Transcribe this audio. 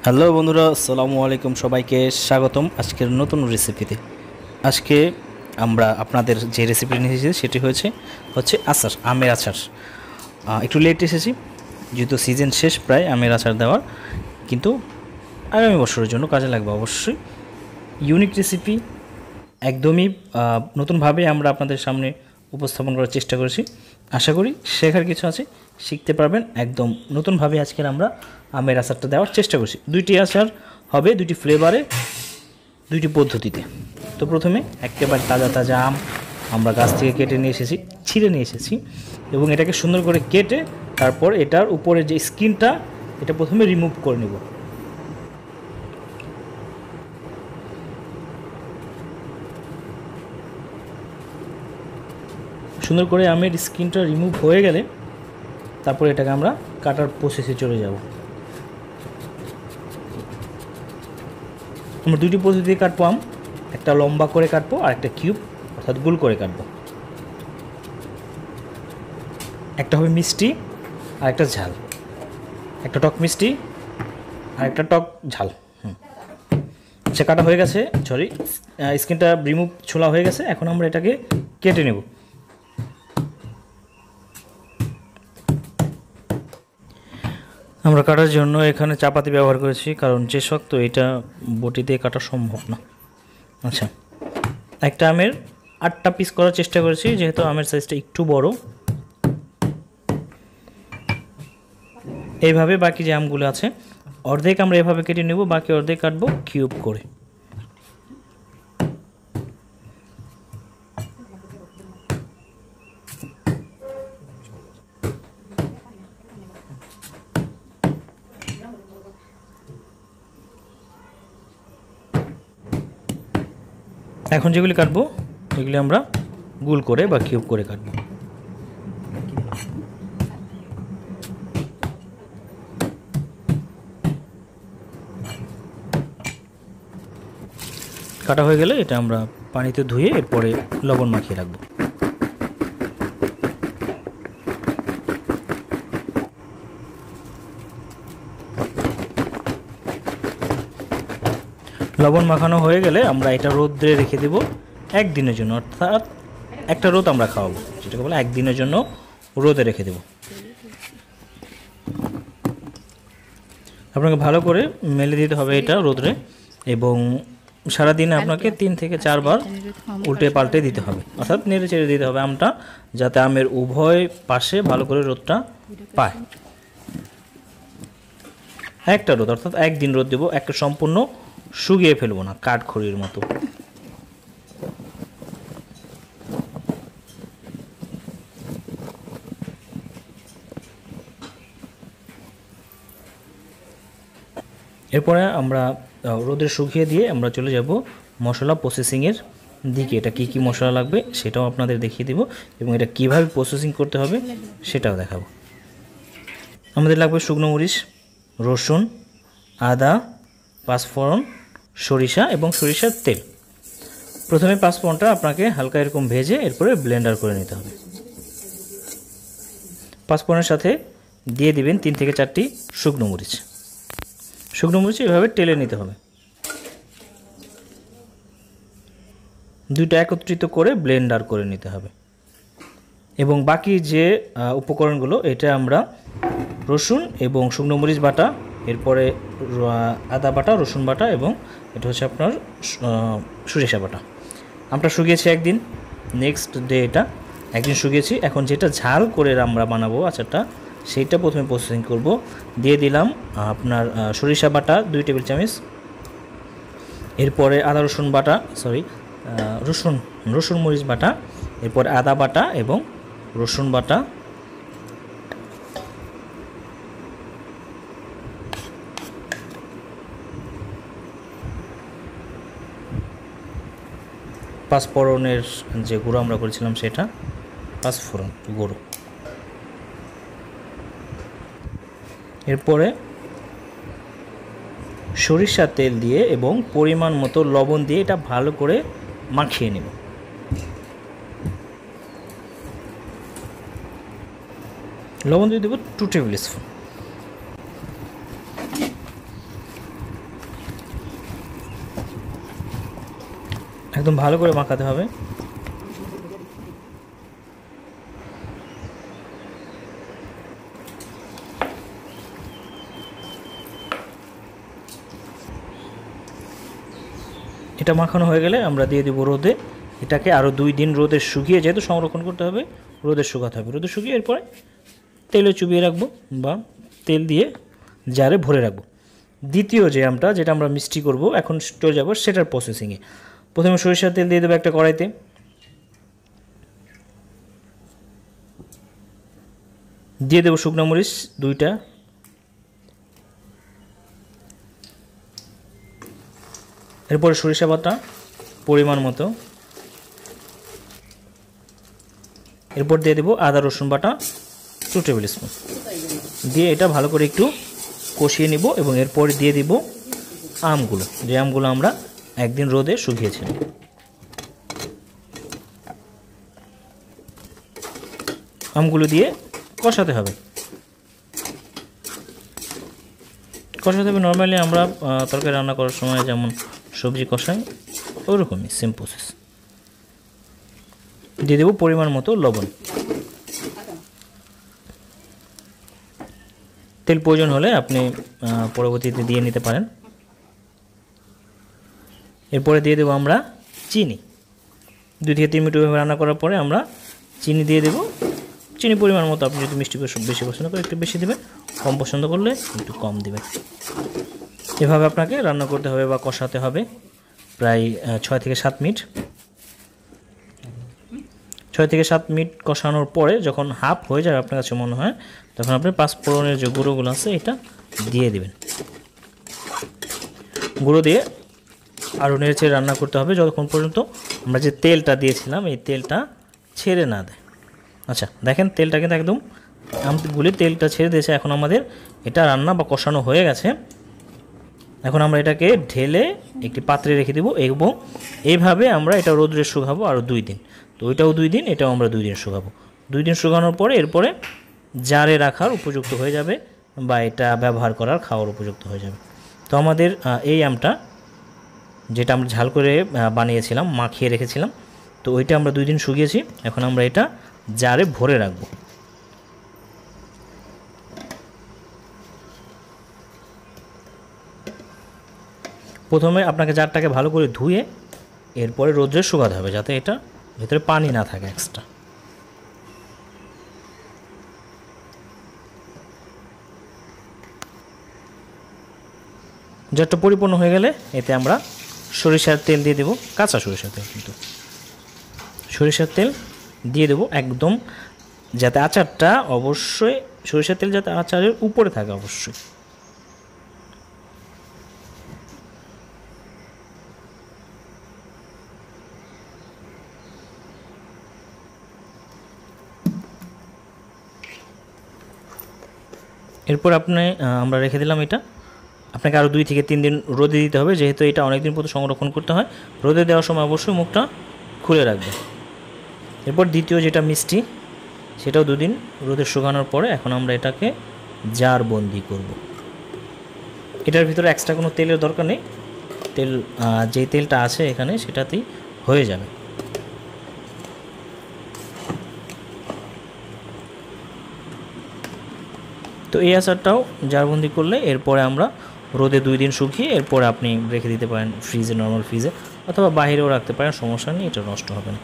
Hello বন্ধুরা, আসসালামু আলাইকুম। সবাইকে স্বাগতম আজকের নতুন রেসিপিতে। আজকে আমরা আপনাদের যে রেসিপি নিয়ে এসেছি সেটি হচ্ছে আচার, আমের আচার। একটু লেট এসেছি যেহেতু সিজন শেষ প্রায় আমের আচার দেওয়ার, কিন্তু আগামী বছরের জন্য কাজে লাগবে অবশ্যই। ইউনিক রেসিপি, একদমই নতুনভাবে আমরা আপনাদের সামনে উপস্থাপন করার চেষ্টা করেছি। আশা করি শেখার কিছু আছে, শিখতে পারবেন। একদম নতুনভাবে আজকের আমরা আমের আচারটা দেওয়ার চেষ্টা করছি। দুইটি আচার হবে, দুইটি ফ্লেভারে, দুইটি পদ্ধতিতে। তো প্রথমে একেবারে তাজা তাজা আম আমরা গাছ থেকে কেটে নিয়ে এসেছি, ছিঁড়ে নিয়ে এসেছি, এবং এটাকে সুন্দর করে কেটে তারপর এটার উপরে যে স্কিনটা এটা প্রথমে রিমুভ করে নেব। সুন্দর করে আমের স্কিনটা রিমুভ হয়ে গেলে তারপর এটাকে আমরা কাটার প্রসেসে চলে যাব। আমরা দুটি পদ্ধতিতে কাটবো আম, একটা লম্বা করে কাটবো আর একটা কিউব অর্থাৎ গোল করে কাটবো। একটা হবে মিষ্টি আর একটা ঝাল, একটা টক মিষ্টি আর একটা টক ঝাল। সে কাটা হয়ে গেছে, সরি স্কিনটা রিমুভ ছোলা হয়ে গেছে। এখন আমরা এটাকে কেটে নেব। আমরা কাটার জন্য এখানে চাপাতি ব্যবহার করেছি, কারণ যে শক্ত এটা বটি দিয়ে কাটা সম্ভব না। আচ্ছা, একটা আমের 8টা পিস করার চেষ্টা করেছি, যেহেতু আমের সাইজটা একটু বড়। এইভাবে বাকি যে আমগুলো আছে অর্ধেক আমরা এভাবে কেটে নেব, বাকি অর্ধেক কাটবো কিউব করে। এখন যেগুলি কাটবো এগুলি আমরা গোল করে বা কিউব করে কাটবো। কাটা হয়ে গেলে এটা আমরা পানিতে ধুয়ে এরপরে লবণ মাখিয়ে রাখবো। লবণ মাখানো হয়ে গেলে আমরা এটা রোদ্রে রেখে দেব একদিনের জন্য, অর্থাৎ একটা রোদ আমরা খাওয়াবো, যেটাকে বলে একদিনের জন্য রোদে রেখে দেব। আপনাকে ভালো করে মেলে দিতে হবে এটা রোদরে, এবং সারাদিনে আপনাকে 3 থেকে 4 বার উল্টে পাল্টে দিতে হবে, অর্থাৎ নেড়ে চেড়ে দিতে হবে আমটা, যাতে আমের উভয় পাশে ভালো করে রোদটা পায়। একটা রোদ অর্থাৎ একদিন রোদ দেবো, একটা সম্পূর্ণ শুকিয়ে ফেলবো না, কাঠখড়ির মতো। এরপরে আমরা রোদে শুকিয়ে দিয়ে আমরা চলে যাব মশলা প্রসেসিংয়ের দিকে। এটা কি কি মশলা লাগবে সেটাও আপনাদের দেখিয়ে দেব, এবং এটা কিভাবে প্রসেসিং করতে হবে সেটাও দেখাবো। আমাদের লাগবে শুকনো মরিচ, রসুন, আদা, পাঁচফোড়ন, সরিষা এবং সরিষার তেল। প্রথমে পাঁচফোড়নটা আপনাকে হালকা এরকম ভেজে এরপরে ব্লেন্ডার করে নিতে হবে। পাঁচফোড়নের সাথে দিয়ে দিবেন 3 থেকে 4টি শুকনো মরিচ। শুকনো মরিচ এভাবে টেলে নিতে হবে। দুইটা একত্রিত করে ব্লেন্ডার করে নিতে হবে। এবং বাকি যে উপকরণগুলো, এটা আমরা রসুন এবং শুকনো মরিচ বাটা, এরপরে আদা বাটা, রসুন বাটা, এবং এটা হচ্ছে আপনার সরিষা বাটা। আমরা শুকিয়েছি একদিন, নেক্সট ডে এটা একদিন শুকিয়েছি। এখন যেটা ঝাল করে আমরা বানাবো আচারটা, সেইটা প্রথমে প্রসেসিং করব। দিয়ে দিলাম আপনার সরিষা বাটা 2 টেবিল চামচ, এরপরে আদা রসুন বাটা, রসুন মরিচ বাটা, এরপর আদা বাটা এবং রসুন বাটা, পাঁচফোড়নের যে গুঁড়ো আমরা করেছিলাম সেটা, পাঁচফোড়ন গুঁড়ো। এরপরে সরিষার তেল দিয়ে এবং পরিমাণ মতো লবণ দিয়ে এটা ভালো করে মাখিয়ে নেব। লবণ দিয়ে দেবো 2 টেবিল স্পুন। একদম ভালো করে মাখাতে হবে। এটা মাখানো হয়ে গেলে আমরা দিয়ে দেবো রোদে। এটাকে আরও 2 দিন রোদে শুকিয়ে, যেহেতু সংরক্ষণ করতে হবে, রোদে শুকাতে হবে। রোদে শুকিয়ে এরপরে তেলে চুবিয়ে রাখবো বা তেল দিয়ে জারে ভরে রাখবো। দ্বিতীয় যে আমটা, যেটা আমরা মিষ্টি করব এখন চলে যাব সেটার প্রসেসিংয়ে। প্রথমে সরিষার তেল দিয়ে দেবো একটা কড়াইতে। দিয়ে দেবো শুকনো মরিচ 2টা, এরপরে সরিষা বাটা পরিমাণ মতো, এরপর দিয়ে দেবো আদা রসুন বাটা 2 টেবিল স্পুন দিয়ে এটা ভালো করে একটু কষিয়ে নিব। এবং এরপর দিয়ে দিব আমগুলো, যে আমগুলো আমরা একদিন রোদে শুকিয়েছিলাম। আমগুলো দিয়ে কষাতে হবে। নর্মালি আমরা তরকারি রান্না করার সময় যেমন সবজি কষাই, ওরকমই সেম প্রসেস। দিয়ে দেবো পরিমাণ মতো লবণ। তেল প্রয়োজন হলে আপনি পরবর্তীতে দিয়ে নিতে পারেন। এরপরে দিয়ে দেবো আমরা চিনি। 2 থেকে 3 মিনিট রান্না করার পরে আমরা চিনি দিয়ে দেবো। চিনি পরিমাণ মতো, আপনি যদি মিষ্টি বেশি পছন্দ করেন একটু বেশি দেবেন, কম পছন্দ করলে একটু কম দেবেন। এভাবে আপনাকে রান্না করতে হবে বা কষাতে হবে প্রায় 6 থেকে 7 মিনিট। 6 থেকে 7 মিনিট কষানোর পরে যখন হাফ হয়ে যাবে আপনার কাছে মনে হয়, তখন আপনি 5 ফোড়নের যে গুঁড়োগুলো আছে এটা দিয়ে দেবেন। গুঁড়ো দিয়ে আরও নেড়ে রান্না করতে হবে যতক্ষণ পর্যন্ত আমরা যে তেলটা দিয়েছিলাম এই তেলটা ছেড়ে না দেয়। আচ্ছা দেখেন, তেলটা কিন্তু একদম আমগুলি তেলটা ছেড়ে দিয়েছে। এখন আমাদের এটা রান্না বা কষানো হয়ে গেছে। এখন আমরা এটাকে ঢেলে একটি পাত্রে রেখে দেবো এবং এইভাবে আমরা এটা রোদ্রে শুকাবো আরও 2 দিন। তো ওইটাও 2 দিন, এটাও আমরা 2 দিন শুকাবো। 2 দিন শুকানোর পরে এরপরে জারে রাখার উপযুক্ত হয়ে যাবে বা এটা ব্যবহার করার খাওয়ার উপযুক্ত হয়ে যাবে। তো আমাদের এই আমটা, যেটা আমরা ঝাল করে বানিয়েছিলাম, মাখিয়ে রেখেছিলাম, তো ওইটা আমরা 2 দিন শুকিয়েছি। এখন আমরা এটা জারে ভরে রাখবো। প্রথমে আপনাকে জারটাকে ভালো করে ধুয়ে এরপরে রোদ্রে শুকাতে হবে, যাতে এটা ভেতরে পানি না থাকে এক্সট্রা। জারটা পরিপূর্ণ হয়ে গেলে এতে আমরা সরিষার তেল দিয়ে দেব, কাঁচা সরিষার তেল, কিন্তু সরিষার তেল দিয়ে দেব একদম, যাতে আচারটা অবশ্যই সরিষার তেল যাতে আচারের উপরে থাকে অবশ্যই। এরপর আমরা রেখে দিলাম এটা। আপনাকে আরও 2 থেকে 3 দিন রোদে দিতে হবে, যেহেতু এটা অনেক দিন পর্যন্ত সংরক্ষণ করতে হয়। রোদে দেওয়ার সময় অবশ্যই মুখটা খুলে রাখবেন। এরপর দ্বিতীয় যেটা মিষ্টি, সেটাও 2 দিন রোদে শুকানোর পরে এখন আমরা এটাকে জার বন্দি করব। এটার ভিতরে এক্সট্রা কোনো তেলের দরকার নেই, তেল যেই তেলটা আছে এখানে সেটাতেই হয়ে যাবে। তো এই আচারটাও জারবন্দি করলে এরপরে আমরা রোদে 2 দিন শুকিয়ে এরপরে আপনি রেখে দিতে পারেন ফ্রিজে, নর্মাল ফ্রিজে, অথবা বাইরেও রাখতে পারেন, সমস্যা নেই, এটা নষ্ট হবে না।